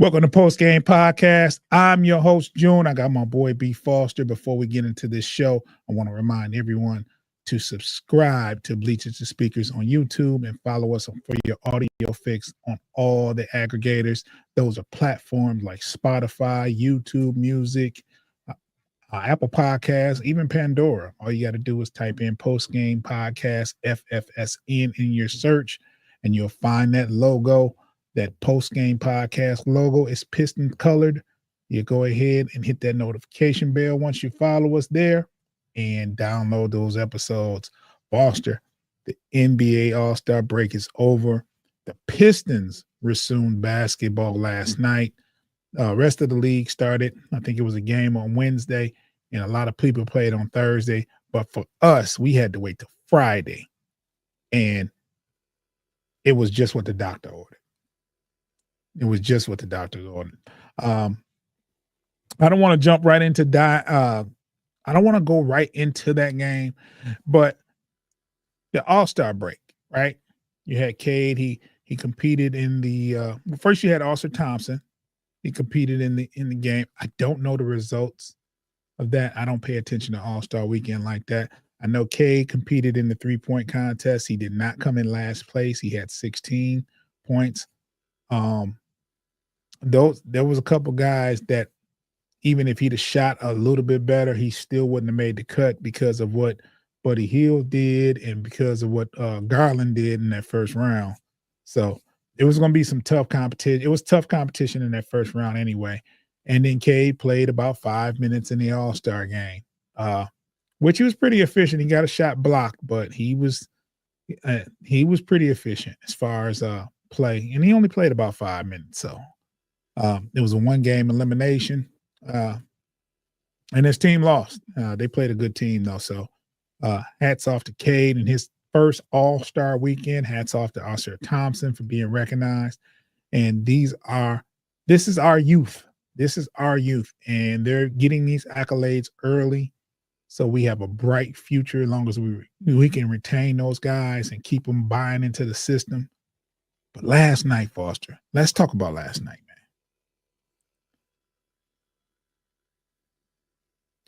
Welcome to Post Game Podcast. I'm your host, June. I got my boy B Foster. Before we get into this show, I want to remind everyone to subscribe to Bleachers to Speakers on YouTube and follow us for your audio fix on all the aggregators. Those are platforms like Spotify, YouTube Music, Apple Podcasts, even Pandora. All you got to do is type in Post Game Podcast FFSN in your search, and you'll find that logo. That post-game podcast logo is piston colored. You go ahead and hit that notification bell once you follow us there and download those episodes. Foster, the NBA All-Star break is over. The Pistons resumed basketball last night. Rest of the league started. I think it was a game on Wednesday, and a lot of people played on Thursday. But for us, we had to wait till Friday, and it was just what the doctor ordered. It was just what the doctors ordered. I don't want to jump right into I don't want to go right into that game, but the All-Star break, right? You had Cade. He competed in the first. You had Austin Thompson. He competed in the game. I don't know the results of that. I don't pay attention to All-Star Weekend like that. I know Cade competed in the 3-point contest. He did not come in last place. He had 16 points. There was a couple guys that even if he'd have shot a little bit better, he still wouldn't have made the cut because of what Buddy Hield did and because of what Garland did in that first round. So it was going to be some tough competition. It was tough competition in that first round anyway. And then Cade played about 5 minutes in the All-Star game, which he was pretty efficient. He got a shot blocked, but he was pretty efficient as far as play. And he only played about 5 minutes. So it was a one-game elimination, and his team lost. They played a good team, though. So hats off to Cade and his first All-Star weekend. Hats off to Austin Thompson for being recognized. And this is our youth. This is our youth, and they're getting these accolades early. So we have a bright future as long as we can retain those guys and keep them buying into the system. But last night, Foster, let's talk about last night.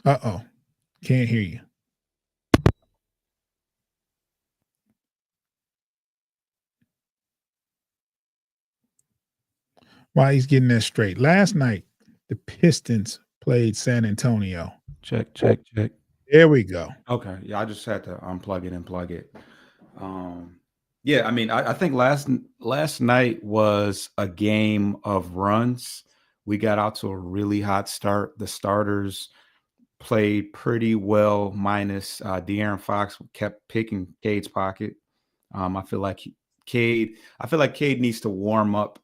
Uh-oh. Can't hear you. While he's getting that straight. Last night, the Pistons played San Antonio. Check. There we go. Okay. Yeah, I just had to unplug it and plug it. Yeah, I mean, I think last night was a game of runs. We got out to a really hot start. The starters played pretty well, minus De'Aaron Fox kept picking Cade's pocket. I feel like Cade needs to warm up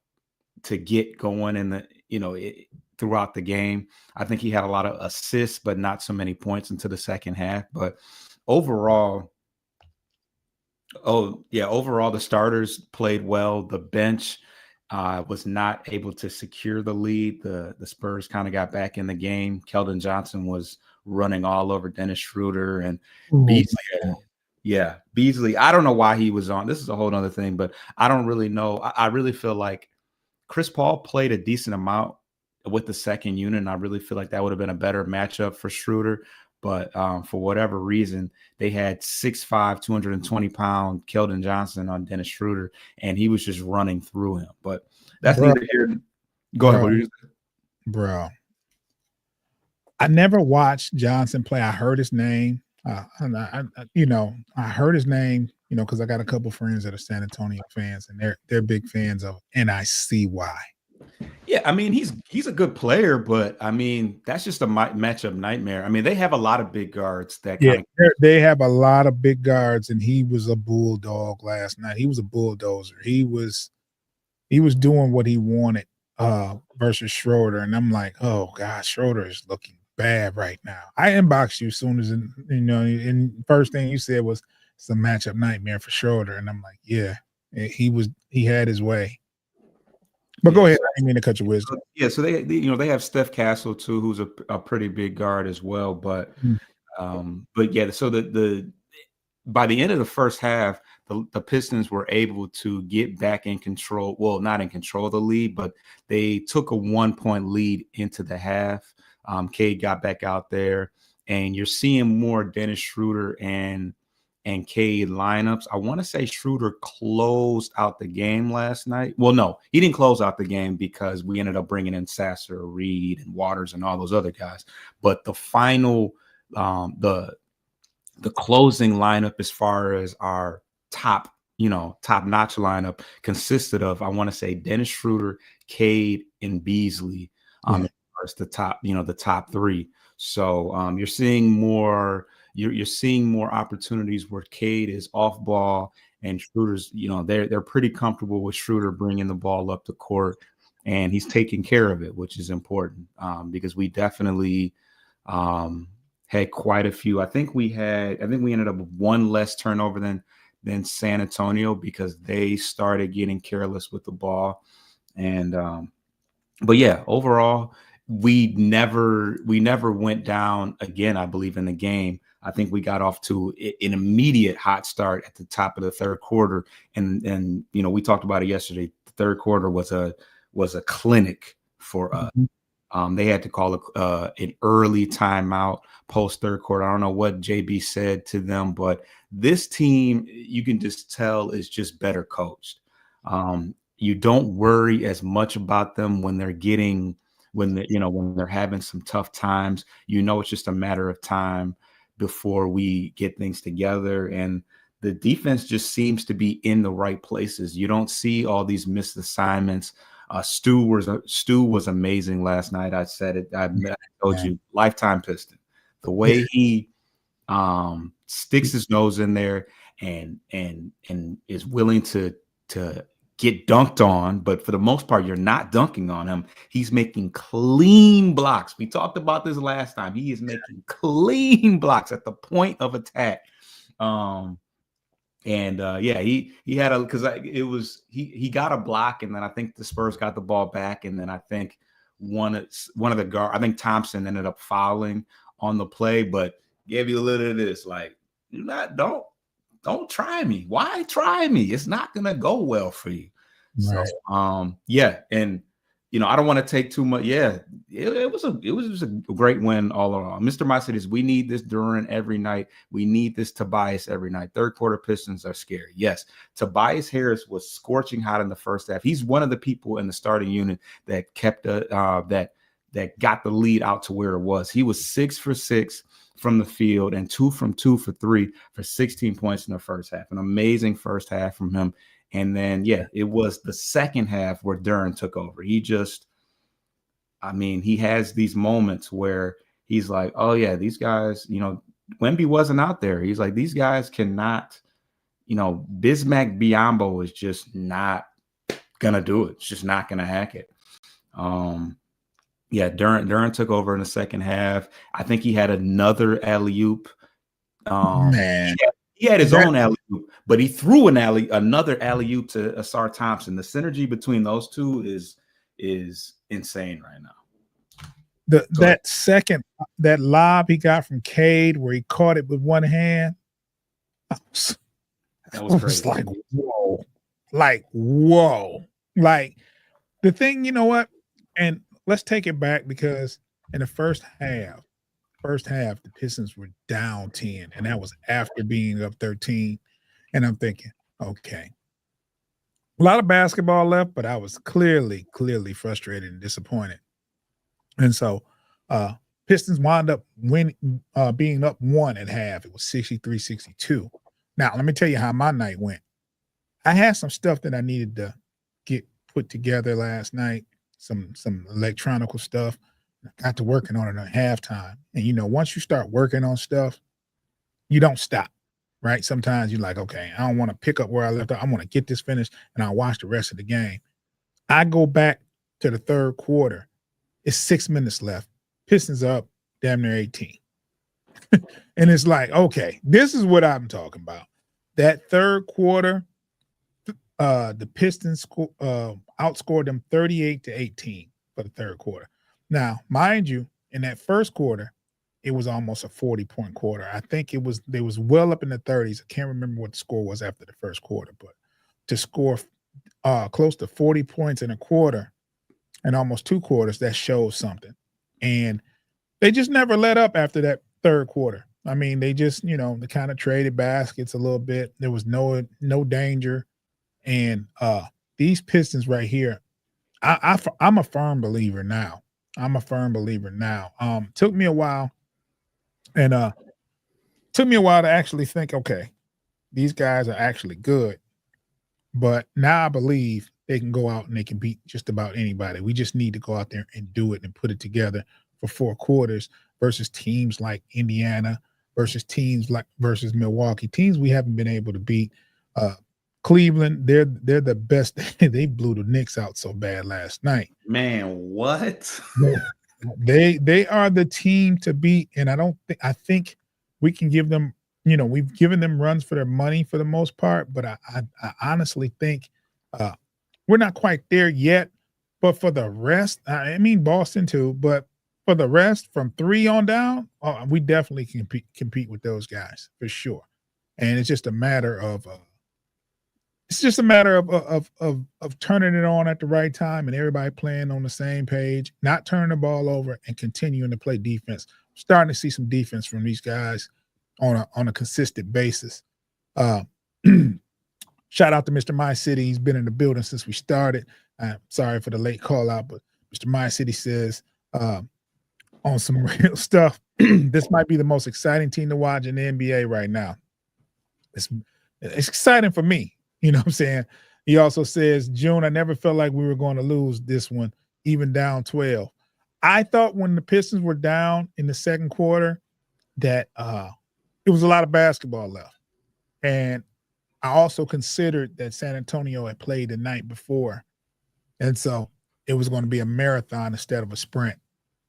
to get going in the throughout the game. I think he had a lot of assists, but not so many points into the second half. But overall, the starters played well. The bench was not able to secure the lead. The Spurs kind of got back in the game. Keldon Johnson was running all over Dennis Schroeder and Beasley. Yeah, Beasley. I don't know why he was on. This is a whole other thing, but I don't really know. I really feel like Chris Paul played a decent amount with the second unit, and I really feel like that would have been a better matchup for Schroeder. But for whatever reason, they had 6'5", 220-pound Keldon Johnson on Dennis Schroeder, and he was just running through him. But that's neither here. Go ahead. Bro. I never watched Johnson play. I heard his name. I heard his name, because I got a couple friends that are San Antonio fans, and they're big fans of, and I see why. Yeah, I mean, he's a good player, but I mean, that's just a matchup nightmare. I mean, they have a lot of big guards that they have a lot of big guards, and he was a bulldog last night. He was a bulldozer. He was doing what he wanted versus Schroeder, and I'm like, oh gosh, Schroeder is looking bad right now. I inboxed you as soon as and first thing you said was it's a matchup nightmare for Schroeder, and I'm like, yeah, he had his way. But go ahead. I didn't mean to cut your wisdom. So they have Steph Castle too, who's a pretty big guard as well. But yeah, so by the end of the first half, the Pistons were able to get back in control. Well, not in control of the lead, but they took a 1-point lead into the half. Cade got back out there, and you're seeing more Dennis Schroeder and Cade lineups. I want to say Schroeder closed out the game last night. Well, no, he didn't close out the game because we ended up bringing in Sasser, Reed, and Waters and all those other guys. But the final, the closing lineup as far as our top notch lineup consisted of, I want to say, Dennis Schroeder, Cade, and Beasley. As far as the top three. So you're seeing more. You're seeing more opportunities where Cade is off ball and Schroeder's. They're pretty comfortable with Schroeder bringing the ball up the court, and he's taking care of it, which is important because we definitely had quite a few. I think we ended up with one less turnover than San Antonio because they started getting careless with the ball. And but yeah, overall, we never went down again, I believe, in the game. I think we got off to an immediate hot start at the top of the third quarter. And we talked about it yesterday. The third quarter was a clinic for us. They had to call an early timeout post third quarter. I don't know what JB said to them, but this team, you can just tell, is just better coached. You don't worry as much about them when they're having some tough times. It's just a matter of time before we get things together. And the defense just seems to be in the right places. You don't see all these missed assignments. Stu was amazing last night. I said it. I told you, lifetime Piston. The way he sticks his nose in there and is willing to get dunked on, but for the most part, you're not dunking on him. He's making clean blocks. We talked about this last time. He is making clean blocks at the point of attack. He had he got a block, and then I think the Spurs got the ball back, and then I think one of the guard, I think Thompson ended up fouling on the play, but gave you a little of this, like, don't try me. Why try me? It's not gonna go well for you. Right. So and I don't want to take too much. Yeah, it was a great win all around. Mr. Mycides, we need this Duran every night. We need this Tobias every night. Third quarter Pistons are scary. Yes, Tobias Harris was scorching hot in the first half. He's one of the people in the starting unit that kept that got the lead out to where it was. He was 6 for 6 from the field and 2 for 3 for 16 points in the first half. An amazing first half from him. And then, it was the second half where Duran took over. He has these moments where he's like, oh, yeah, these guys, Wemby wasn't out there. He's like, these guys cannot, Bismack Biyombo is just not going to do it. It's just not going to hack it. Duran took over in the second half. I think he had another alley-oop. Man. He had his own alley-oop, but he threw another alley-oop to Asar Thompson. The synergy between those two is insane right now. That lob he got from Cade where he caught it with one hand. That was crazy. Like, whoa. Like, the thing, you know what? And let's take it back, because in the first half, the Pistons were down 10, and that was after being up 13. And I'm thinking, okay, a lot of basketball left, but I was clearly frustrated and disappointed. And so Pistons wound up being up 1 at half. It was 63-62. Now, let me tell you how my night went. I had some stuff that I needed to get put together last night, some electronical stuff. I got to working on it at halftime. And, once you start working on stuff, you don't stop, right? Sometimes you're like, okay, I don't want to pick up where I left off. I want to get this finished, and I'll watch the rest of the game. I go back to the third quarter. It's 6 minutes left. Pistons up damn near 18. And it's like, okay, this is what I'm talking about. That third quarter, the Pistons outscored them 38-18 for the third quarter. Now, mind you, in that first quarter, it was almost a 40-point quarter. I think they was well up in the 30s. I can't remember what the score was after the first quarter, but to score close to 40 points in a quarter and almost 2 quarters, that shows something. And they just never let up after that third quarter. I mean, they just, they kind of traded baskets a little bit. There was no danger. And these Pistons right here, I'm a firm believer now. Took me a while, and took me a while to actually think, okay, these guys are actually good. But now I believe they can go out and they can beat just about anybody. We just need to go out there and do it and put it together for 4 quarters versus teams like Indiana, versus Milwaukee, teams we haven't been able to beat. Cleveland, they're the best. They blew the Knicks out so bad last night. Man, what? They are the team to beat, and I think we can give them, we've given them runs for their money for the most part, but I honestly think we're not quite there yet. But for the rest, I mean Boston too, but for the rest, from 3 on down, we definitely can compete with those guys for sure. And it's just a matter of turning it on at the right time and everybody playing on the same page, not turning the ball over and continuing to play defense. I'm starting to see some defense from these guys on a consistent basis. Shout out to Mr. My City. He's been in the building since we started. I'm sorry for the late call out, but Mr. My City says on some real stuff, this might be the most exciting team to watch in the NBA right now. It's exciting for me. You know what I'm saying? He also says, June, I never felt like we were going to lose this one, even down 12. I thought when the Pistons were down in the second quarter that it was a lot of basketball left. And I also considered that San Antonio had played the night before. And so it was going to be a marathon instead of a sprint.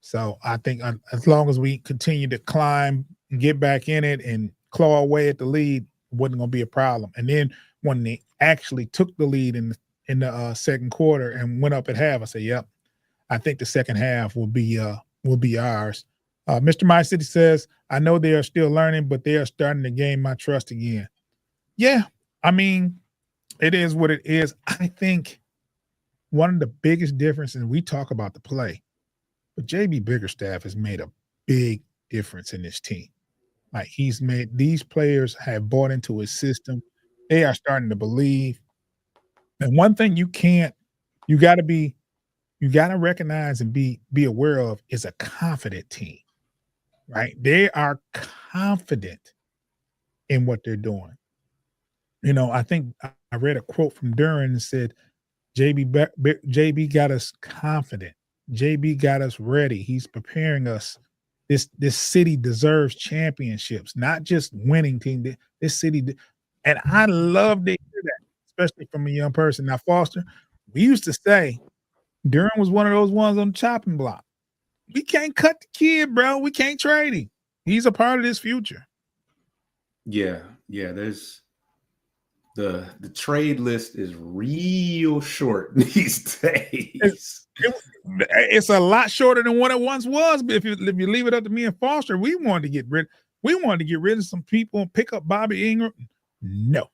So I think as long as we continue to climb and get back in it and claw away at the lead, it wasn't going to be a problem. And then when they actually took the lead in the second quarter and went up at half, I said, yep, I think the second half will be ours. Mr. My City says, I know they are still learning, but they are starting to gain my trust again. Yeah, I mean, it is what it is. I think one of the biggest differences, we talk about the play, but JB Biggerstaff has made a big difference in this team. Like these players have bought into his system. They are starting to believe. And one thing you got to recognize and be aware of is a confident team, right? They are confident in what they're doing. I think I read a quote from Duran and said, JB got us confident. JB got us ready. He's preparing us. This city deserves championships, not just winning team. This city, and I love to hear that, especially from a young person. Now, Foster, we used to say Duran was one of those ones on the chopping block. We can't cut the kid, bro. We can't trade him. He's a part of this future. Yeah. There's the trade list is real short these days. It's a lot shorter than what it once was. But if you leave it up to me and Foster, we wanted to get rid of some people and pick up Bobby Ingram. No,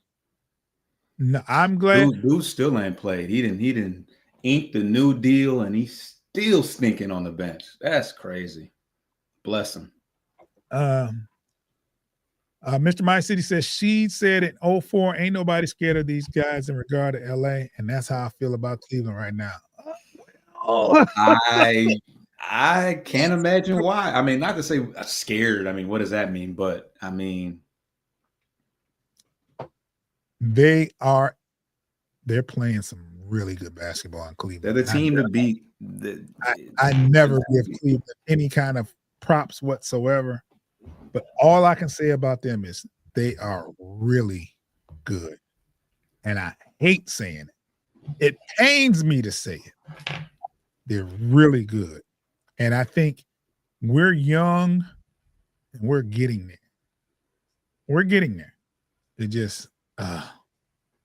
I'm glad. Dude still ain't played. He didn't ink the new deal, and he's still stinking on the bench. That's crazy. Bless him. Mr. My City says she said in 04, ain't nobody scared of these guys in regard to LA, and that's how I feel about Cleveland right now. I can't imagine why. I mean, not to say scared. I mean, what does that mean? But I mean, they're playing some really good basketball in Cleveland. They're the team to beat. I never give Cleveland any kind of props whatsoever. But all I can say about them is they are really good. And I hate saying it. It pains me to say it. They're really good. And I think we're young and we're getting there. We're getting there. They just,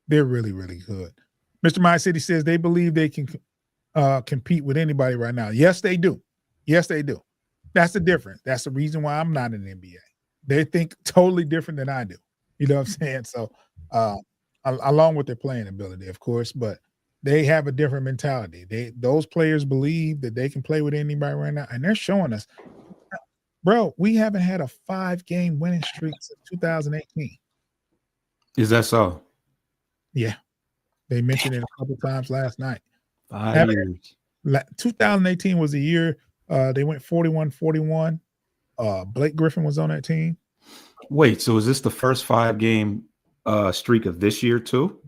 they're really, really good. Mr. My City says they believe they can compete with anybody right now. Yes, they do. Yes, they do. That's the difference. That's the reason why I'm not in the NBA. They think totally different than I do. You know what I'm saying? So, along with their playing ability, of course, but they have a different mentality. Those players believe that they can play with anybody right now, and they're showing us, bro. We haven't had a 5-game winning streak since 2018. Is that so? Yeah, they mentioned it a couple times last night. 5 years. 2018 was the year they went 41-41. Blake Griffin was on that team. Wait, so is this the first 5-game streak of this year too?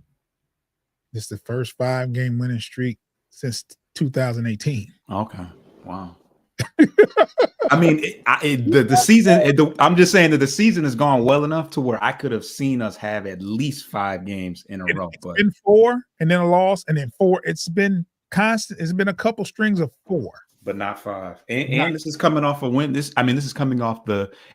This is the first 5-game winning streak since 2018. Okay, wow. I mean, the season. I'm just saying that the season has gone well enough to where I could have seen us have at least 5 games in a row. It's been 4, and then a loss, and then 4. It's been constant. It's been a couple strings of 4, but not 5. And this is coming off a win. This is coming off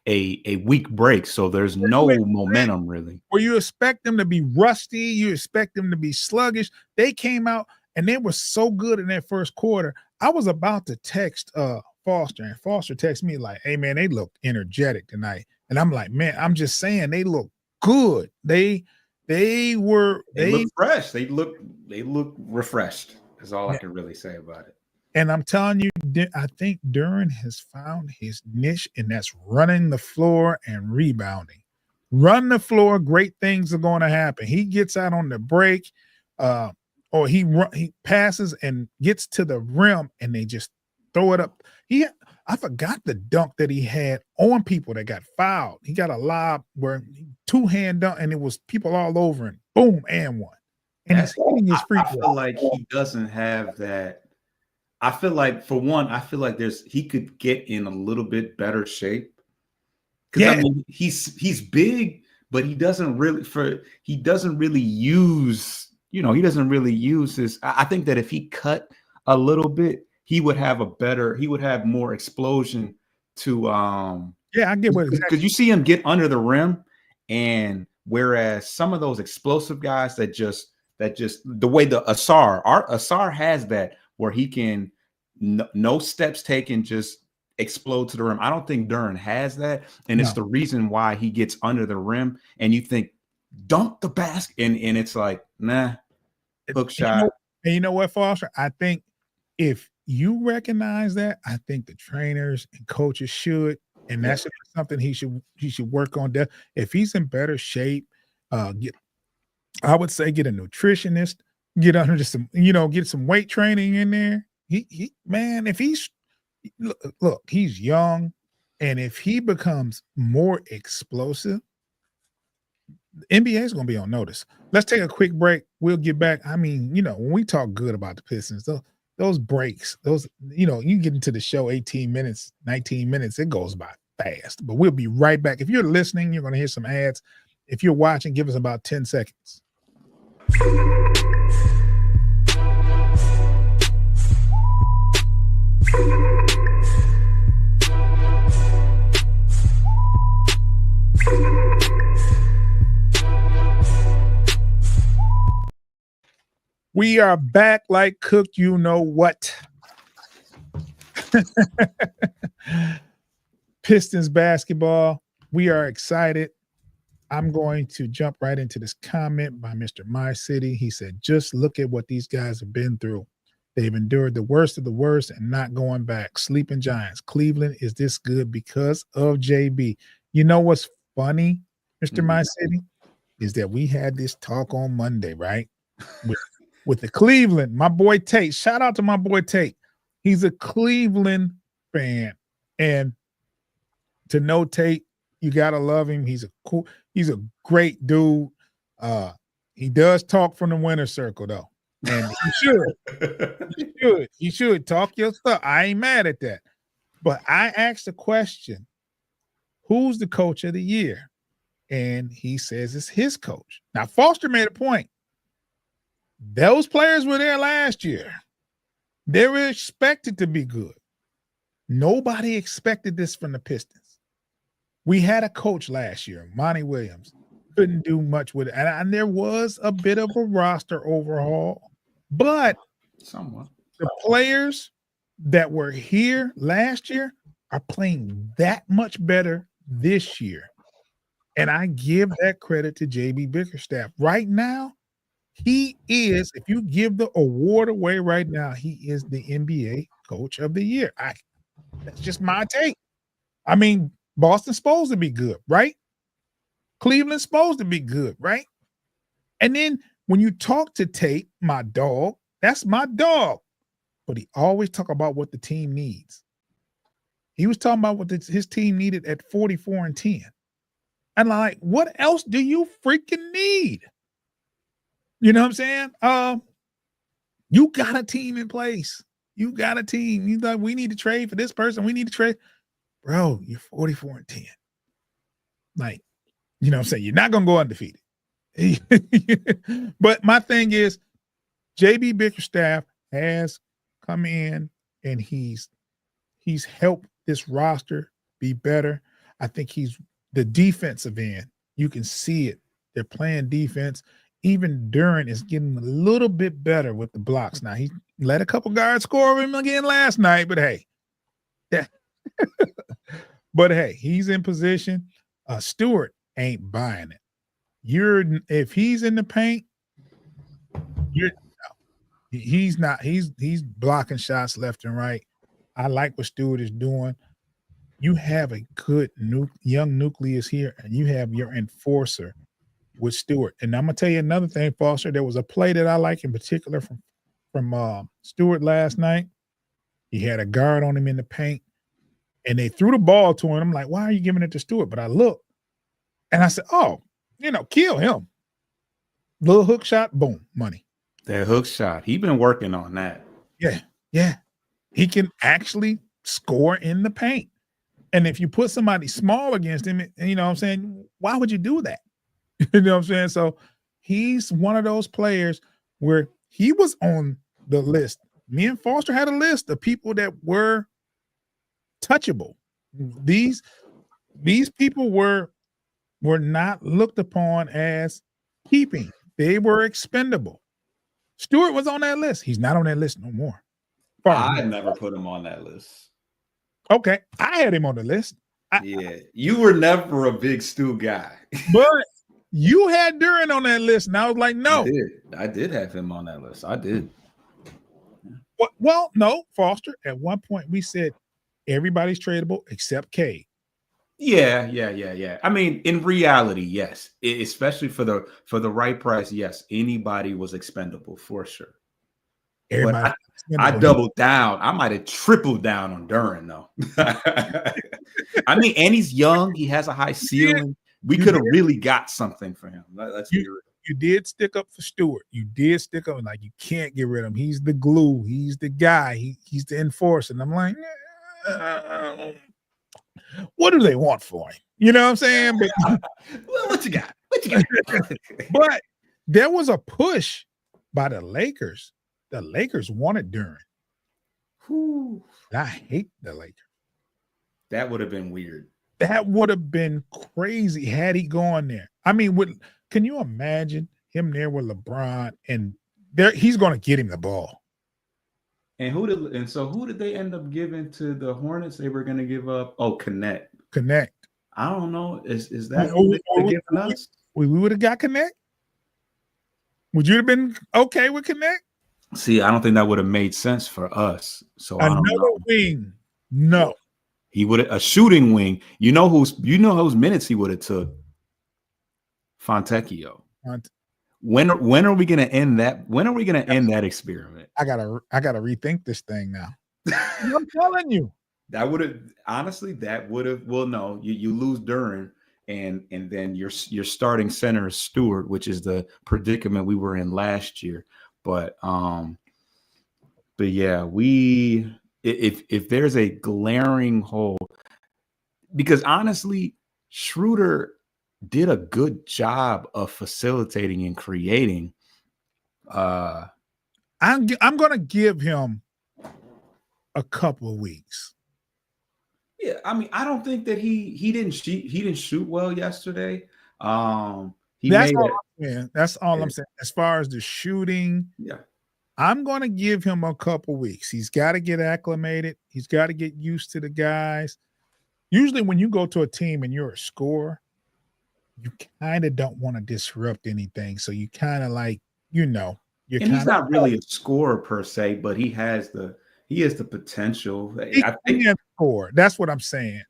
a week break, so there's no momentum really. Where you expect them to be rusty, you expect them to be sluggish. They came out and they were so good in that first quarter. I was about to text Foster, and Foster texted me like, "Hey man, they look energetic tonight." And I'm like, "Man, I'm just saying they look good. They look fresh. They look refreshed." That's all I can really say about it. And I'm telling you, I think Duren has found his niche, and that's running the floor and rebounding. Run the floor, great things are going to happen. He gets out on the break, or he passes and gets to the rim, and they just throw it up. I forgot the dunk that he had on people that got fouled. He got a lob where 2-hand dunk, and it was people all over him. Boom, and one. And he's hitting his free throw. I feel like he doesn't have that. I feel like, for one, he could get in a little bit better shape. Because I mean, he's big, but he doesn't really use his. I think that if he cut a little bit, he would have more explosion to I get what, because you see him get under the rim, and whereas some of those explosive guys that just the way Asar has that, where he can no steps taken, just explode to the rim. I don't think Duren has that, and it's the reason why he gets under the rim, and you think dunk the basket, and it's like, nah, hook shot. And you know what, Foster? I think if you recognize that, I think the trainers and coaches should, and that's something he should work on. If he's in better shape, I would say get a nutritionist, get under some, get some weight training in there. If he's look, he's young, and if he becomes more explosive, the NBA is going to be on notice. Let's take a quick break. We'll get back. I mean, when we talk good about the Pistons, those breaks, you get into the show 18 minutes, 19 minutes, it goes by fast. But we'll be right back. If you're listening, you're going to hear some ads. If you're watching, give us about 10 seconds. We are back like cook, you know what. Pistons basketball. We are excited. I'm going to jump right into this comment by Mr. My City. He said, just look at what these guys have been through. They've endured the worst of the worst and not going back. Sleeping Giants. Cleveland is this good because of JB. You know what's funny, Mr. My City, is that we had this talk on Monday, right? With the Cleveland, my boy Tate. Shout out to my boy Tate. He's a Cleveland fan. And to know Tate, you gotta love him. He's a great dude. He does talk from the winner's circle, though. And he should talk your stuff. I ain't mad at that. But I asked the question, who's the coach of the year? And he says it's his coach. Now, Foster made a point. Those players were there last year. They were expected to be good. Nobody expected this from the Pistons. We had a coach last year, Monty Williams, couldn't do much with it. And there was a bit of a roster overhaul, but somewhat. The players that were here last year are playing that much better this year. And I give that credit to JB Bickerstaff. Right now, he is, if you give the award away right now, he is the NBA Coach of the Year. That's just my take. I mean, Boston's supposed to be good, right? Cleveland's supposed to be good, right? And then when you talk to Tate, my dog, that's my dog. But he always talk about what the team needs. He was talking about what his team needed at 44-10. And like, what else do you freaking need? You know what I'm saying? You got a team in place. You got a team. You like, we need to trade for this person. We need to trade. Bro, you're 44-10. Like, you know what I'm saying? You're not going to go undefeated. But my thing is, JB Bickerstaff has come in and he's helped this roster be better. I think he's the defensive end. You can see it. They're playing defense. Even Duren is getting a little bit better with the blocks. Now, he let a couple guards score over him again last night, but hey. Yeah. But hey, he's in position. Stewart ain't buying it. If he's in the paint, he's not. He's blocking shots left and right. I like what Stewart is doing. You have a good young nucleus here, and you have your enforcer with Stewart. And I'm gonna tell you another thing, Foster. There was a play that I like in particular from Stewart last night. He had a guard on him in the paint, and they threw the ball to him. I'm like, why are you giving it to Stewart? But I looked, and I said, oh, kill him. Little hook shot, boom, money. That hook shot. He's been working on that. Yeah. He can actually score in the paint. And if you put somebody small against him, you know what I'm saying, why would you do that? You know what I'm saying? So he's one of those players where he was on the list. Me and Foster had a list of people that were touchable. These people were not looked upon as keeping. They were expendable. Stewart was on that list. He's not on that list no more. I never put him on that list. Okay, I had him on the list. You were never a big Stu guy. But you had Duren on that list, and I was like, no. I did have him on that list. I did. Well, no, Foster. At one point, we said everybody's tradable except Cade. Yeah. I mean, in reality, yes. Especially for the right price, yes. Anybody was expendable for sure. Everybody. I doubled down. I might have tripled down on Duren, though. I mean, and he's young. He has a high ceiling. We could have really got something for him. Let's be real. You did stick up for Stewart. You did stick up. Like, you can't get rid of him. He's the glue. He's the guy. He's the enforcer. And I'm like, what do they want for him? You know what I'm saying? But, what you got? What you got? But there was a push by the Lakers. The Lakers wanted Duren. I hate the Lakers. That would have been weird. That would have been crazy had he gone there. I mean, can you imagine him there with LeBron and he's going to get him the ball? And who did they end up giving to the Hornets? They were going to give up. Oh, Connect. I don't know. Is that who they're giving us? We would have got Connect. Would you have been okay with Connect? See, I don't think that would have made sense for us. So I don't know. Wing, no. He would have a shooting wing. You know whose minutes he would have took. Fontecchio. When are we gonna end that? When are we gonna end that experiment? I gotta rethink this thing now. I'm telling you. That would have well, no, you lose Duren and then your starting center is Stewart, which is the predicament we were in last year. But yeah, if there's a glaring hole, because honestly, Schroeder did a good job of facilitating and creating. I'm gonna give him a couple of weeks. Yeah, I mean, I don't think that he didn't shoot well yesterday. That's all I'm saying. As far as the shooting, yeah, I'm going to give him a couple weeks. He's got to get acclimated. He's got to get used to the guys. Usually when you go to a team and you're a scorer, you kind of don't want to disrupt anything. So you kind of like, you're And he's kind of not really a scorer per se, but he has the potential. he I think can score. That's what I'm saying.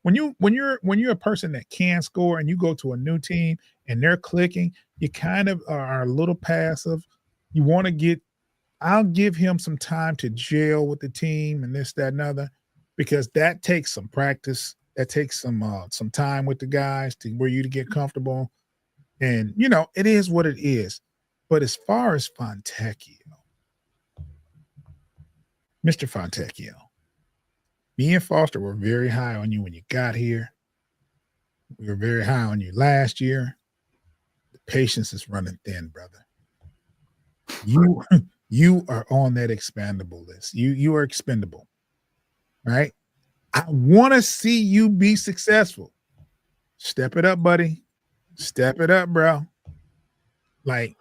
When you're a person that can score and you go to a new team and they're clicking, you kind of are a little passive. You want to get I'll give him some time to gel with the team and this, that, and other, because that takes some practice. That takes some time with the guys to where you to get comfortable. And it is what it is. But as far as Fontecchio, Mr. Fontecchio, me and Foster were very high on you when you got here. We were very high on you last year. The patience is running thin, brother. You are on that expandable list. You are expendable, right? I want to see you be successful. Step it up, buddy. Step it up, bro. Like,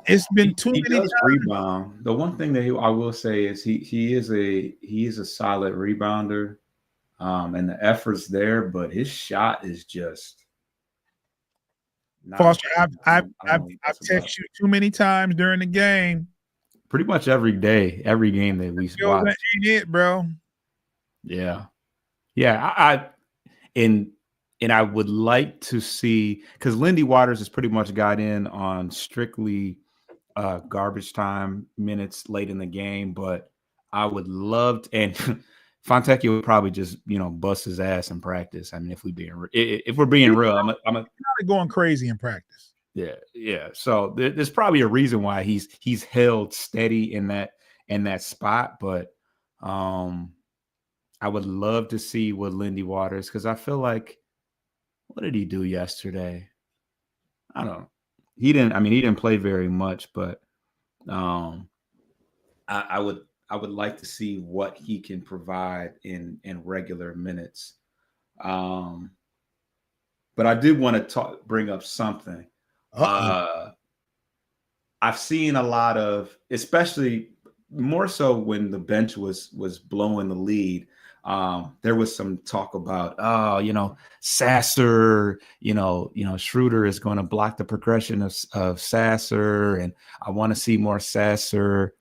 it's been too he many does times. rebound. The one thing that I will say is he is a solid rebounder, and the effort's there, but his shot is just not. Foster, I've know what that's about. texted you too many times during the game. Pretty much every day, every game that we Yo, watch. that ain't it, bro. Yeah. I I would like to see, because Lindy Waters has pretty much got in on strictly garbage time minutes late in the game, but I would love to, and Fontecchio would probably just bust his ass in practice. I mean, if we're being real, I'm not going crazy in practice. Yeah. So there's probably a reason why he's held steady in that spot, but I would love to see what Lindy Waters, because I feel like, what did he do yesterday? I don't know. He didn't play very much, but I would like to see what he can provide in regular minutes. But I did want to bring up something. I've seen a lot of, especially more so when the bench was blowing the lead. There was some talk about, Sasser, Schroeder is going to block the progression of Sasser, and I want to see more Sasser.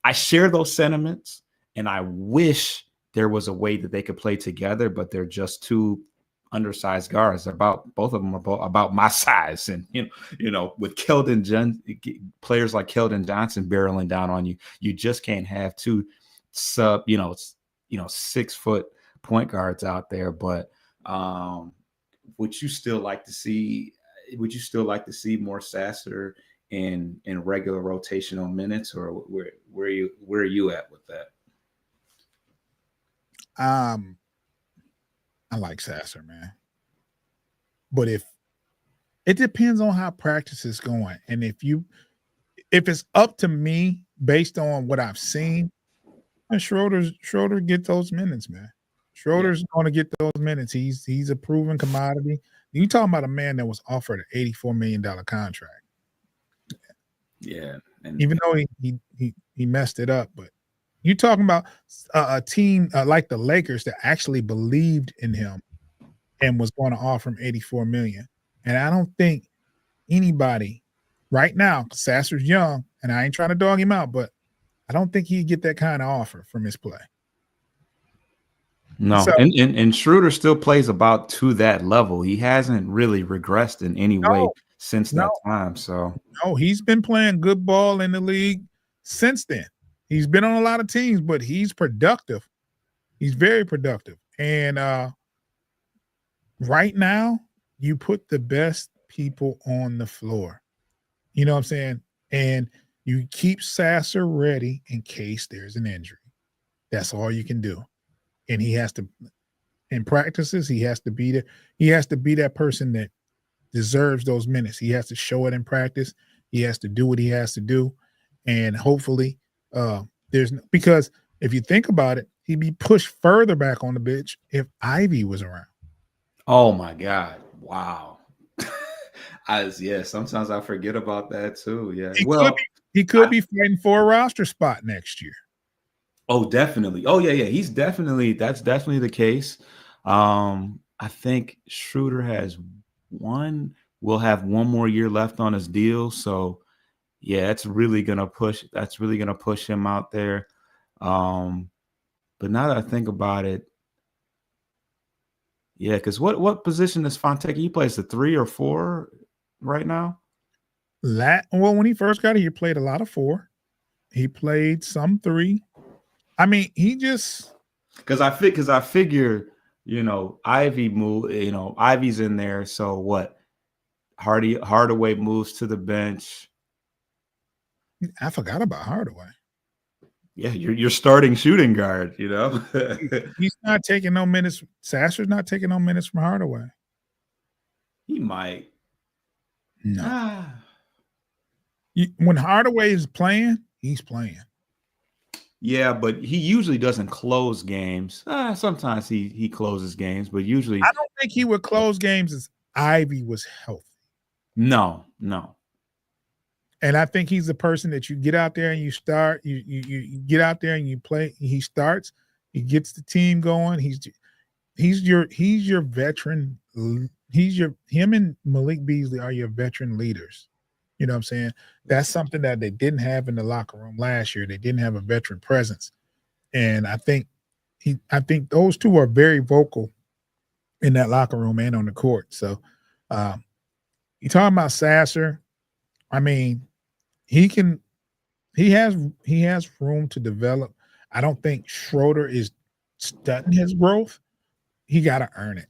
I share those sentiments, and I wish there was a way that they could play together, but they're just two undersized guards. Both of them are about my size, and with players like Keldon Johnson barreling down on you, you just can't have two sub 6 foot point guards out there. But would you still like to see more Sasser in regular rotational minutes, or where are you at with that? I like Sasser, man. But if it depends on how practice is going, and if it's up to me based on what I've seen, Schroeder get those minutes, man. Schroeder's going to get those minutes. He's a proven commodity. You talking about a man that was offered an $84 million contract. Yeah, and even though he messed it up, but you talking about a team like the Lakers that actually believed in him and was going to offer him $84 million. And I don't think anybody right now, Sasser's young, and I ain't trying to dog him out, but I don't think he'd get that kind of offer from his play. No, so, and Schroeder still plays about to that level. He hasn't really regressed in any way since that time. So he's been playing good ball in the league since then. He's been on a lot of teams, but he's productive. He's very productive. And right now, you put the best people on the floor. You know what I'm saying? And you keep Sasser ready in case there's an injury. That's all you can do. And he has to, in practices, he has to be there. He has to be that person that deserves those minutes. He has to show it in practice. He has to do what he has to do. And hopefully because if you think about it, he'd be pushed further back on the bench if Ivy was around. Oh my God. Wow. Sometimes I forget about that too. Yeah. He could be fighting for a roster spot next year. Oh, definitely. Oh, yeah. That's definitely the case. I think Schroeder will have one more year left on his deal. So yeah, that's really gonna push him out there. But now that I think about it, yeah, because what position is Fonteca? He plays the 3 or 4 right now. Well, when he first got here, he played a lot of 4. He played some 3. I mean, he just because I figure, Ivy's in there. So what? Hardaway moves to the bench. I forgot about Hardaway. Yeah, you're starting shooting guard, He's not taking no minutes. Sasser's not taking no minutes from Hardaway. He might. No. When Hardaway is playing, he's playing. Yeah, but he usually doesn't close games. Sometimes he closes games, but usually I don't think he would close games as Ivy was healthy. No. And I think he's the person that you get out there and you start. You get out there and you play. He starts. He gets the team going. He's your veteran. Him and Malik Beasley are your veteran leaders. You know what I'm saying? That's something that they didn't have in the locker room last year. They didn't have a veteran presence. And I think those two are very vocal in that locker room and on the court. So you talking about Sasser. I mean, he has room to develop. I don't think Schroeder is stunting his growth. He got to earn it.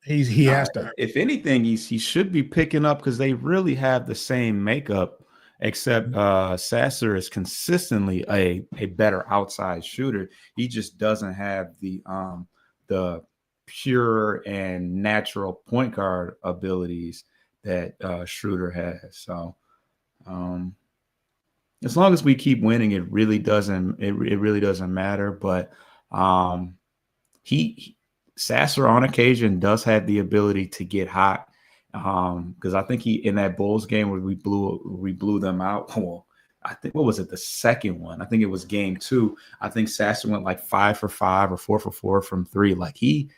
He has to. If anything, he should be picking up because they really have the same makeup, except Sasser is consistently a better outside shooter. He just doesn't have the pure and natural point guard abilities that Schroeder has. So as long as we keep winning, it really doesn't matter. But Sasser on occasion does have the ability to get hot. Because I think in that Bulls game where we blew them out. Well, I think, what was it? The second one. I think it was game 2. I think Sasser went like 5 for 5 or 4 for 4 from 3. Like he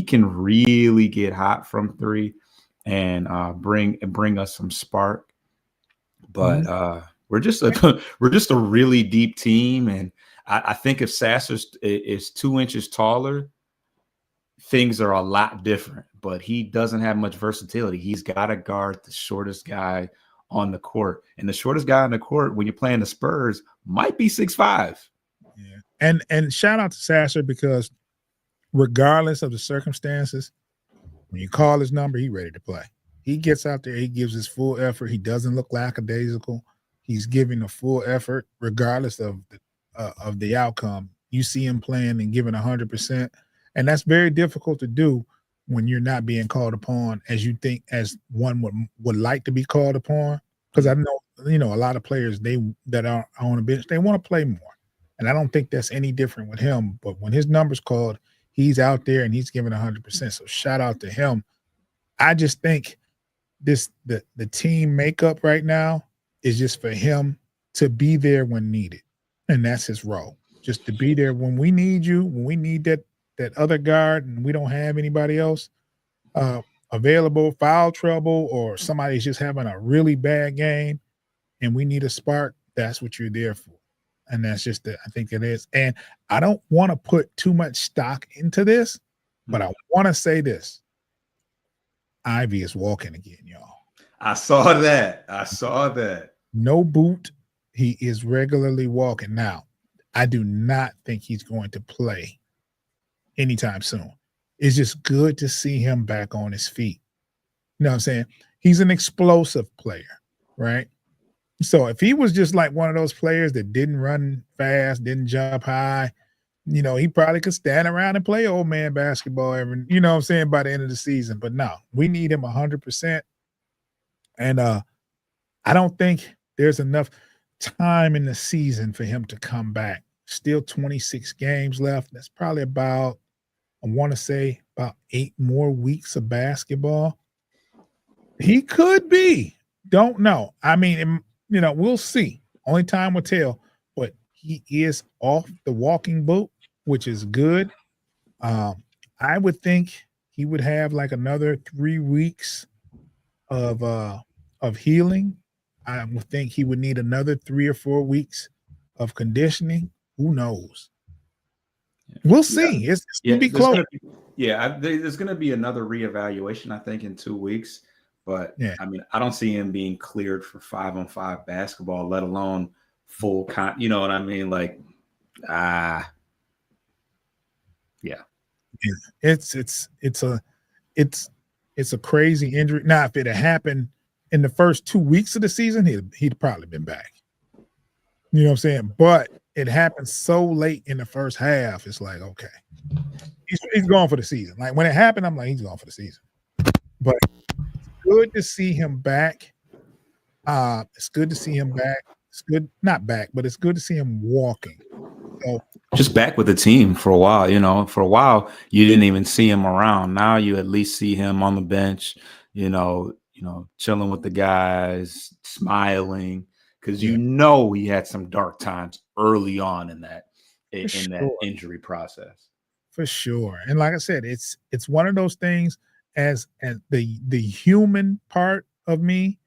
can really get hot from 3 and bring us some spark. But we're just a really deep team, and I think if Sasser is 2 inches taller, things are a lot different. But he doesn't have much versatility. He's got to guard the shortest guy on the court, and the shortest guy on the court when you're playing the Spurs might be 6'5". Yeah, and shout out to Sasser, because regardless of the circumstances, when you call his number, he's ready to play. He gets out there, he gives his full effort. He doesn't look lackadaisical. He's giving a full effort regardless of the outcome. You see him playing and giving 100%, and that's very difficult to do when you're not being called upon as you think as one would like to be called upon. Because I know, a lot of players that are on the bench, they want to play more, and I don't think that's any different with him. But when his number's called, he's out there and he's giving 100%. So shout out to him. I just think the team makeup right now is just for him to be there when needed. And that's his role. Just to be there when we need you, when we need that other guard and we don't have anybody else available, foul trouble, or somebody's just having a really bad game and we need a spark. That's what you're there for. And that's just I think it is. And I don't want to put too much stock into this, but I want to say this. Ivy is walking again, y'all. I saw that. No boot. He is regularly walking. Now, I do not think he's going to play anytime soon. It's just good to see him back on his feet. You know what I'm saying? He's an explosive player, right? So if he was just like one of those players that didn't run fast, didn't jump high, he probably could stand around and play old man basketball every, what I'm saying, by the end of the season. But no, we need him 100%. And I don't think there's enough time in the season for him to come back. Still 26 games left. That's probably about, I want to say, about 8 more weeks of basketball. He could be. Don't know. I mean, we'll see Only time will tell. But he is off the walking boot, which is good. I would think he would have like another 3 weeks of healing. I would think he would need another 3 or 4 weeks of conditioning. Who knows? We'll see. It's gonna be close. There's going to be another reevaluation, I think, in 2 weeks. But Yeah. I mean, I don't see him being cleared for 5-on-5 basketball, let alone full you know what I mean? Like, yeah. It's a crazy injury. Now, if it had happened in the first 2 weeks of the season, he'd probably been back. You know what I'm saying? But it happened so late in the first half. It's like, okay, he's gone for the season. Like when it happened, I'm like, he's gone for the season. But it's good to see him back. It's good to see him back. It's good, not back, but it's good to see him walking. So just back with the team for a while. You know, for a while you didn't even see him around. Now you at least see him on the bench. You know, chilling with the guys, smiling, because you know he had some dark times early on in that that injury process. For sure. And like I said, it's one of those things as the human part of me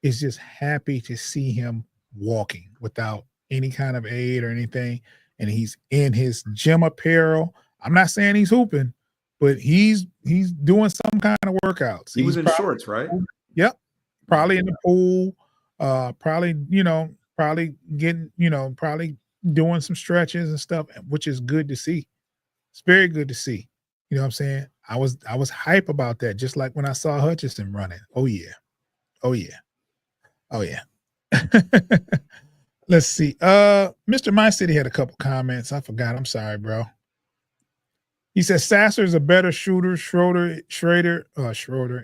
is just happy to see him walking without any kind of aid or anything. And he's in his gym apparel. I'm not saying he's hooping, but he's doing some kind of workouts. He was in shorts, right? Yep. Probably in the pool. Probably getting, probably doing some stretches and stuff, which is good to see. It's very good to see. You know what I'm saying? I was hype about that, just like when I saw Hutchinson running. Oh yeah. Let's see. Mr. My City had a couple comments. I forgot. I'm sorry, bro. He says Sasser is a better shooter. Schroeder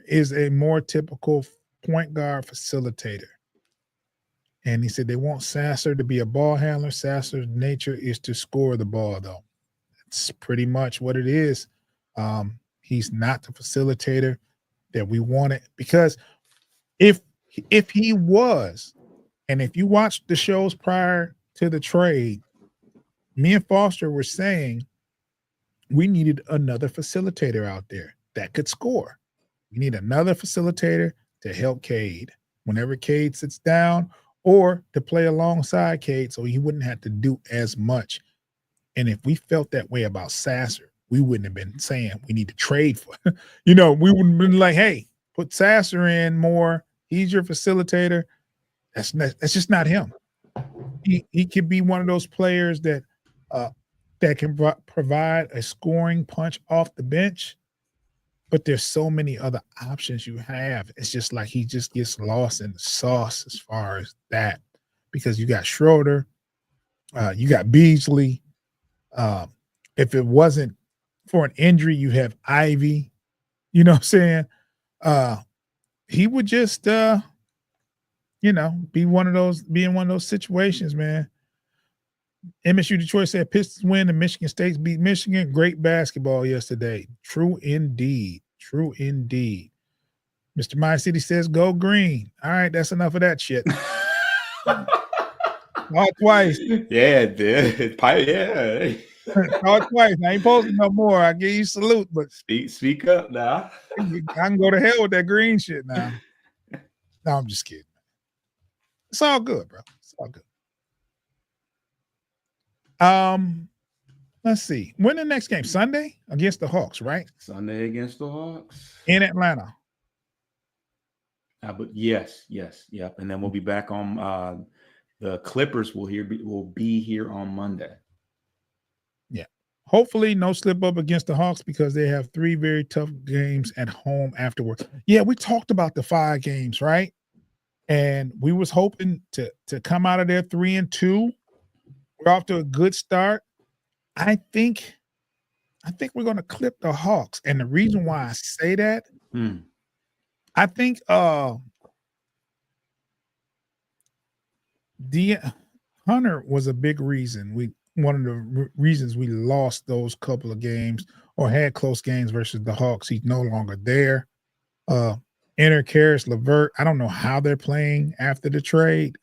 is a more typical point guard facilitator. And he said they want Sasser to be a ball handler. Sasser's nature is to score the ball, though. That's pretty much what it is. He's not the facilitator that we wanted, because if he was, and if you watched the shows prior to the trade, me and Foster were saying we needed another facilitator out there that could score. We need another facilitator to help Cade whenever Cade sits down, or to play alongside Cade so he wouldn't have to do as much. And if we felt that way about Sasser, we wouldn't have been saying we need to trade for, we wouldn't have been like, hey, put Sasser in more. He's your facilitator. That's just not him. He could be one of those players that can provide a scoring punch off the bench, but there's so many other options you have. It's just like he just gets lost in the sauce as far as that, because you got Schroeder, you got Beasley. If it wasn't for an injury, you have Ivy. You know what I'm saying? He would just be in one of those situations, man. MSU Detroit said Pistons win and Michigan State beat Michigan. Great basketball yesterday. True indeed. Mr. My City says go green. All right, that's enough of that shit. All twice. Yeah, dude. Yeah. All twice. I ain't posting no more. I give you salute, but speak up now. I can go to hell with that green shit now. No, I'm just kidding. It's all good, bro. It's all good. Let's see. When the next game? Sunday against the Hawks, right? Sunday against the Hawks in Atlanta. But yes, yep. And then we'll be back on. The Clippers will be here on Monday. Yeah. Hopefully, no slip up against the Hawks, because they have 3 very tough games at home afterwards. Yeah, we talked about the 5 games, right? And we was hoping to come out of there 3-2. We're off to a good start. I think we're going to clip the Hawks. And the reason why I say that, I think Hunter was a big reason. One of the reasons we lost those couple of games or had close games versus the Hawks. He's no longer there. Enter Karis LeVert. I don't know how they're playing after the trade.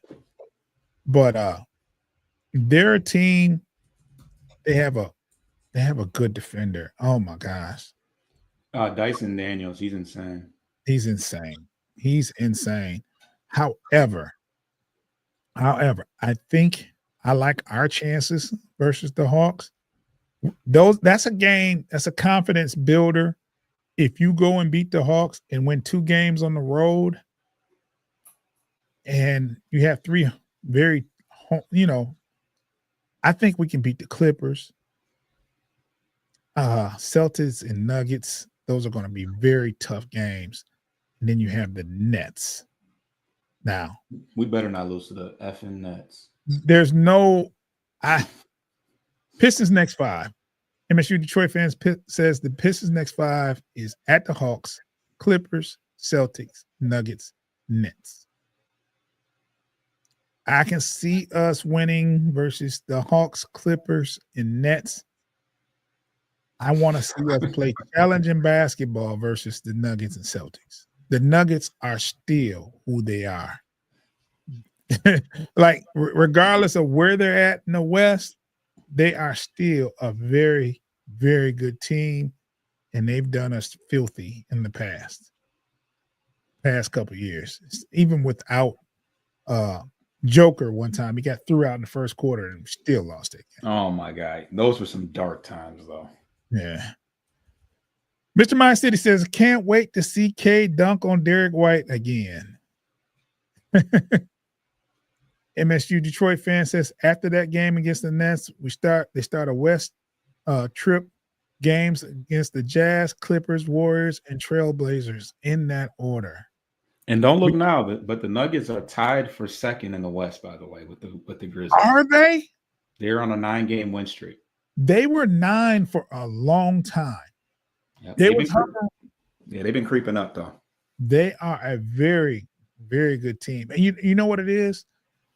But their team, they have a good defender. Oh my gosh. Dyson Daniels, he's insane. He's insane. He's insane. However, I think I like our chances versus the Hawks. That's a game, that's a confidence builder. If you go and beat the Hawks and win 2 games on the road, and you have 3 very, I think we can beat the Clippers, Celtics, and Nuggets. Those are going to be very tough games. And then you have the Nets. Now, we better not lose to the effing Nets. There's no Pistons next 5. MSU Detroit fans says the Pistons next 5 is at the Hawks, Clippers, Celtics, Nuggets, Nets. I can see us winning versus the Hawks, Clippers, and Nets. I want to see us play challenging basketball versus the Nuggets and Celtics. The Nuggets are still who they are. Like, regardless of where they're at in the West, they are still a very, very good team, and they've done us filthy in the past couple of years. Even without Joker one time, he got threw out in the first quarter and still lost it. Oh my God, those were some dark times, though. Yeah. Mr. My City says, can't wait to see K dunk on Derek White again. MSU Detroit fan says, after that game against the Nets, they start a West trip games against the Jazz, Clippers, Warriors, and Trailblazers in that order. And don't look now, but the Nuggets are tied for second in the West, by the way, with the Grizzlies. Are they? They're on a 9-game win streak. They were 9 for a long time. Yep. They've been creeping up, though. They are a very, very good team. And you know what it is?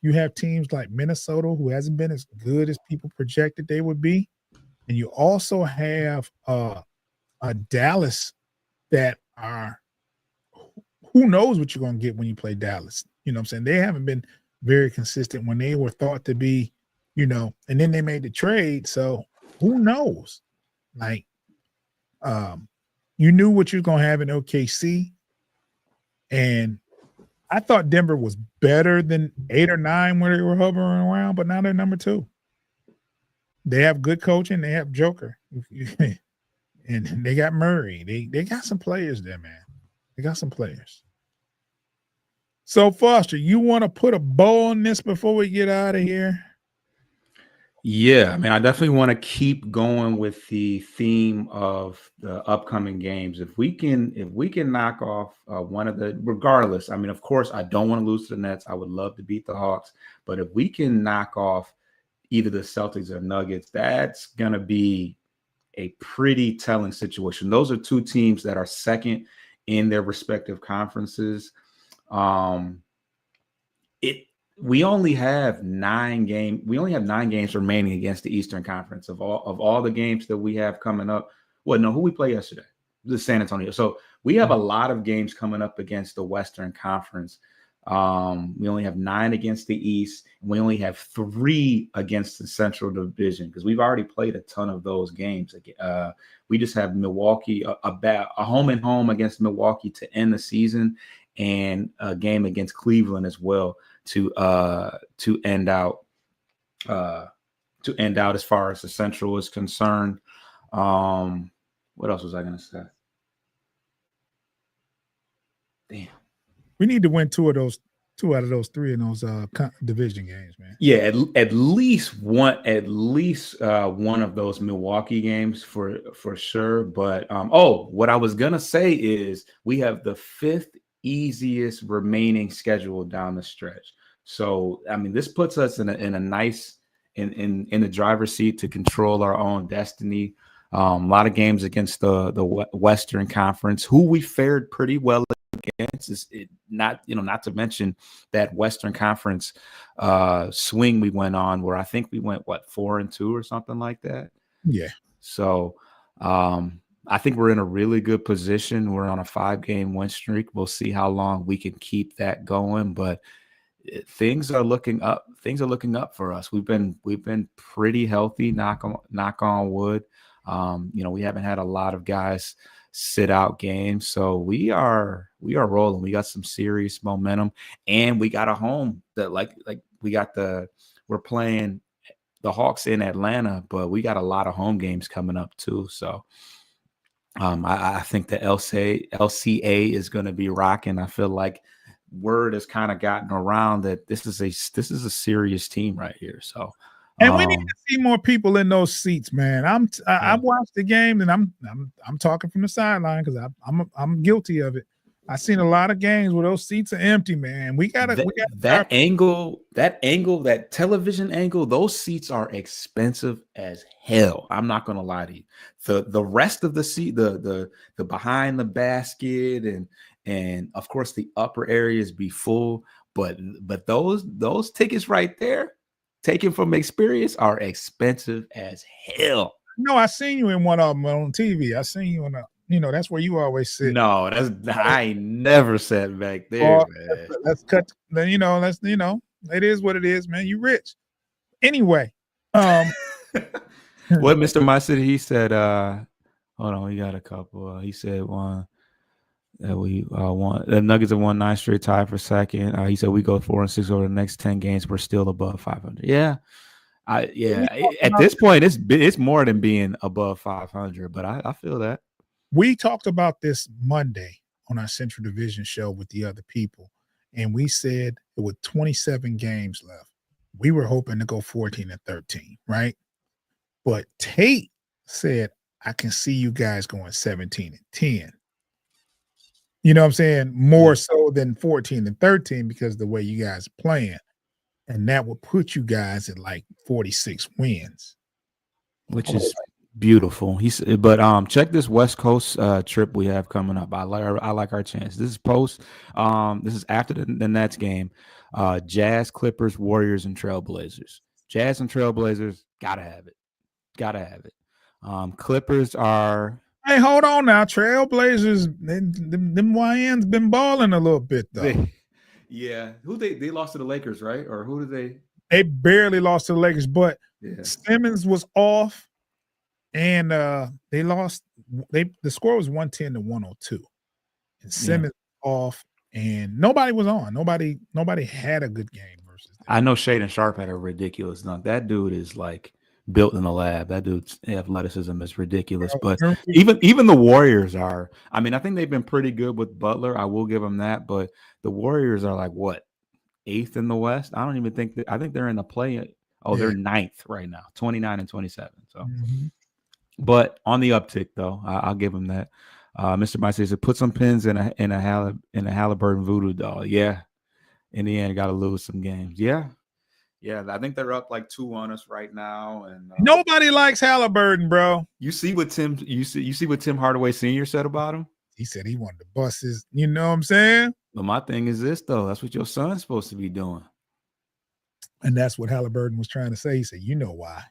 You have teams like Minnesota, who hasn't been as good as people projected they would be. And you also have a Dallas that are, who knows what you're going to get when you play Dallas. You know what I'm saying? They haven't been very consistent when they were thought to be, and then they made the trade. So who knows? Like, you knew what you're going to have in OKC. And I thought Denver was better than 8 or 9 where they were hovering around, but now they're number 2. They have good coaching. They have Joker. And they got Murray. They got some players there, man. They got some players. So, Foster, you want to put a bow on this before we get out of here? Yeah, I mean, I definitely want to keep going with the theme of the upcoming games. If we can knock off one of the, regardless, I mean, of course, I don't want to lose to the Nets. I would love to beat the Hawks, but if we can knock off either the Celtics or Nuggets, that's going to be a pretty telling situation. Those are 2 teams that are second in their respective conferences. We only have 9 games remaining against the Eastern Conference of all the games that we have coming up. Well, no, who we play yesterday? The San Antonio. So we have a lot of games coming up against the Western Conference. We only have 9 against the East, and we only have 3 against the Central Division because we've already played a ton of those games. We just have Milwaukee, a home and home against Milwaukee to end the season, and a game against Cleveland as well to end out as far as the Central is concerned. What else was I going to say? Damn. We need to win 2 out of those 3 in those division games, man. Yeah, at least one of those Milwaukee games for sure. But what I was gonna say is we have the 5th easiest remaining schedule down the stretch. So I mean, this puts us in a nice in the driver's seat to control our own destiny. A lot of games against the Western Conference, who we fared pretty well against. Is it not to mention that Western Conference swing we went on, where I think we went 4-2 or something like that. Yeah. So I think we're in a really good position. We're on a 5-game win streak. We'll see how long we can keep that going, but things are looking up. Things are looking up for us. We've been pretty healthy. Knock on wood. We haven't had a lot of guys sit out games, so we are rolling. We got some serious momentum, and we got a home that we're playing the Hawks in Atlanta, but we got a lot of home games coming up too. So I think the LCA is going to be rocking. I feel like word has kind of gotten around that this is a serious team right here. So, and we need to see more people in those seats, man. I've watched the game, and I'm talking from the sideline because I'm guilty of it. I've seen a lot of games where those seats are empty, man. We got that angle, that television angle. Those seats are expensive as hell. I'm not gonna lie to you. The rest of the seat, the behind the basket, and of course the upper areas be full. But those tickets right there, taken from experience, are expensive as hell. No, I seen you in one of them on TV. I seen you in that's where you always sit. No, I ain't never sat back there, man. Let's cut. Then it is what it is, man. You rich. Anyway, what Mr. My City, he said, hold on, we got a couple. He said one that we won. The Nuggets have won 9 straight, tied for second. He said we go 4-6 over the next 10 games. We're still above 500. Yeah. At this point, it's more than being above 500, but I feel that. We talked about this Monday on our Central Division show with the other people, and we said with 27 games left, we were hoping to go 14-13, right? But Tate said, I can see you guys going 17-10. You know what I'm saying? More so than 14-13 because of the way you guys are playing. And that would put you guys at like 46 wins. Which is beautiful. But check this West Coast trip we have coming up. I like our chance. This is post. This is after the Nets game. Jazz, Clippers, Warriors, and Trailblazers. Jazz and Trailblazers, gotta have it. Clippers are. Hey, hold on now. Trailblazers, them YNs been balling a little bit though. Who they lost to the Lakers, right? Or who did they? They barely lost to the Lakers, but Simmons was off. And they lost. The score was 110-102, and Simmons off, and nobody was on. Nobody had a good game versus them. I know Shaedon Sharp had a ridiculous dunk. That dude is like built in the lab. That dude's athleticism is ridiculous. But even the Warriors are. I mean, I think they've been pretty good with Butler. I will give them that. But the Warriors are like what, 8th in the West? I don't even think I think they're in the play. They're 9th right now, 29-27. So. But on the uptick, though, I'll give him that. Mr. Mike says, put some pins in a Halliburton voodoo doll. Yeah, in the end, got to lose some games. Yeah. I think they're up like 2 on us right now, and nobody likes Halliburton, bro. You see what Tim Hardaway Sr. said about him? He said he wanted to bust his. You know what I'm saying? But my thing is this, though. That's what your son's supposed to be doing. And that's what Halliburton was trying to say. He said, "You know why."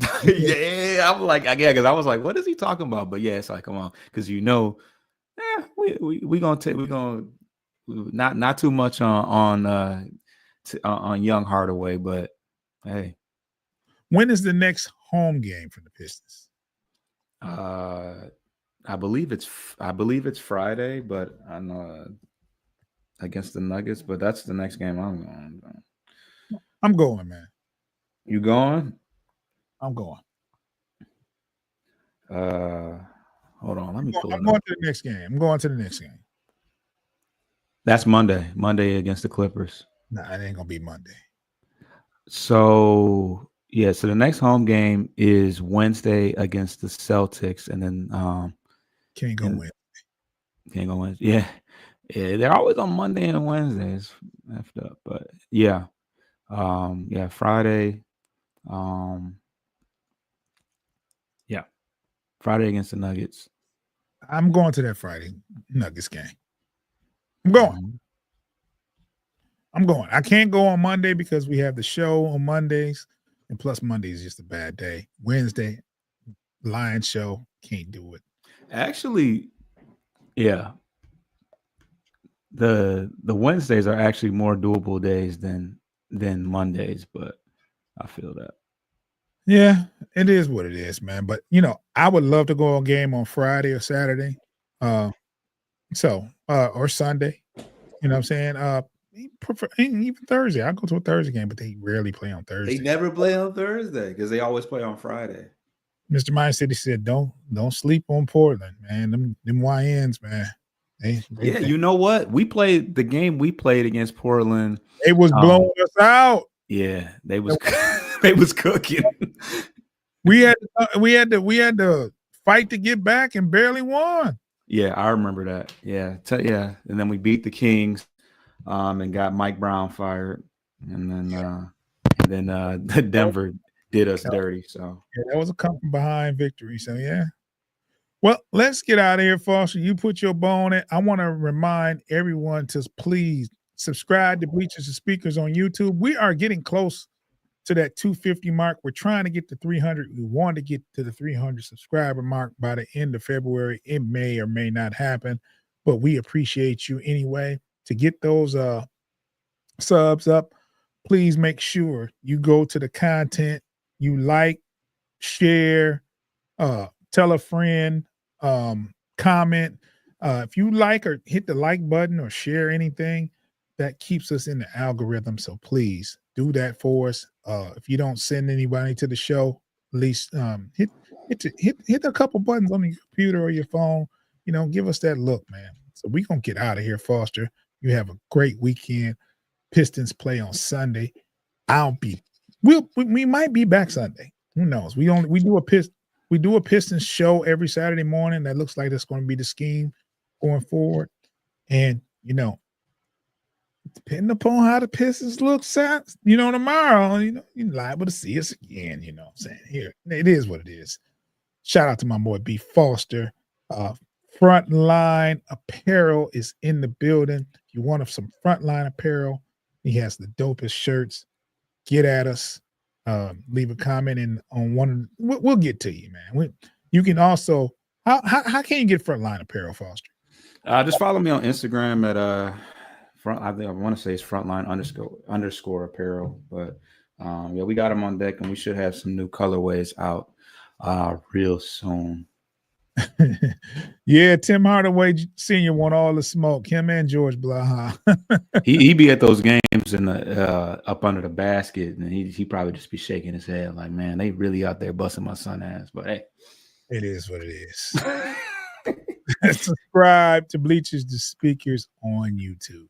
I'm like, because I was like, what is he talking about? But yeah, it's like, come on, because we gonna not too much on young Hardaway, but hey, when is the next home game for the Pistons? I believe it's Friday, but I know against the Nuggets, but that's the next game I'm going. I'm going, man. You going? I'm going. Hold on. Let me pull it up. I'm going to the next game. I'm going to the next game. That's Monday. Monday against the Clippers. Nah, it ain't gonna be Monday. So so the next home game is Wednesday against the Celtics, and then can't go win. Can't go win. Yeah, they're always on Monday and Wednesdays. Effed up, but Friday. Friday against the Nuggets. I'm going to that Friday Nuggets game. I'm going. Mm-hmm. I'm going. I can't go on Monday because we have the show on Mondays, and plus Monday is just a bad day. Wednesday, Lion show, can't do it. Actually, yeah. the Wednesdays are actually more doable days than Mondays, but I feel that. Yeah, it is what it is, man. But I would love to go a game on Friday or Saturday. Or Sunday. You know what I'm saying? Even Thursday. I'll go to a Thursday game, but they rarely play on They Thursday. never play on Thursday because they always play on Friday. Mr. Mind City said, "Don't sleep on Portland, man. Them YNs, man. Yeah, you know what? We played the game we played against Portland. It was blowing us out. Yeah, they was they was cooking. We had to fight to get back and barely won. Yeah, I remember that. Yeah, and then we beat the Kings, and got Mike Brown fired, and then Denver did us dirty. So yeah, that was a come from behind victory. So yeah. Well, let's get out of here, Foster. You put your bone in. I want to remind everyone to please subscribe to Bleachers and Speakers on YouTube. We are getting close to that 250 mark. We're trying to get to 300. We want to get to the 300 subscriber mark by the end of February. It may or may not happen, but we appreciate you anyway. To get those subs up, please make sure you go to the content, you like, share, tell a friend, comment. If you like or hit the like button or share anything, that keeps us in the algorithm. So please do that for us. If you don't send anybody to the show, at least hit a couple buttons on your computer or your phone. Give us that look, man. So we're gonna get out of here, Foster. You have a great weekend. Pistons play on Sunday. We might be back Sunday. Who knows? We do a Pistons show every Saturday morning. That looks like that's going to be the scheme going forward. And depending upon how the Pistons look, tomorrow, you're liable to see us again. You know what I'm saying? Here, it is what it is. Shout out to my boy B Foster. Frontline Apparel is in the building. If you want some Frontline Apparel, he has the dopest shirts. Get at us. Leave a comment on one. We'll get to you, man. You can also how can you get Frontline Apparel, Foster? Just follow me on Instagram at I want to say it's Frontline _ apparel, but yeah, we got them on deck, and we should have some new colorways out real soon. Yeah, Tim Hardaway Sr. want all the smoke. Him and George Blaha. he be at those games in the up under the basket, and he probably just be shaking his head like, man, they really out there busting my son ass. But hey, it is what it is. Subscribe to Bleachers to Speakers on YouTube.